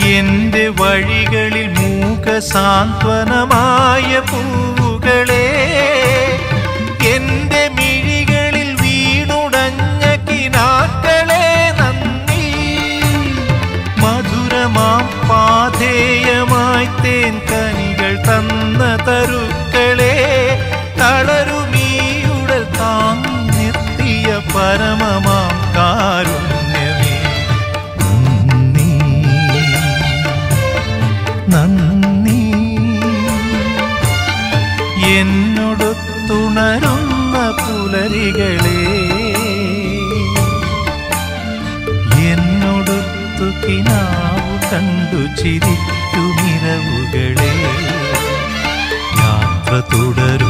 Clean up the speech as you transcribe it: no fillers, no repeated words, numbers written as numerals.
എന്റെ വഴികളിൽ മൂകസാന്ത്വനമായ പൂവുകളെ, എന്റെ മിഴികളിൽ വീണുടഞ്ഞ കിനാക്കളെ നന്ദി. മധുരമാം പാധേയമായി തേൻ കനികൾ തന്ന തരുക്കളെ, തളരുമീയുടൽ താങ്ങി നിർത്തിയ പരമമാം കാരുണ്യമേ നന്ദി, നന്ദി. എന്നോടൊത്തുണരുന്ന പുലരികളെ, എന്നോടൊത്തു കിനാവു കണ്ടു ചിരിക്കുമിരവുകളെ, യാത്ര തുടരും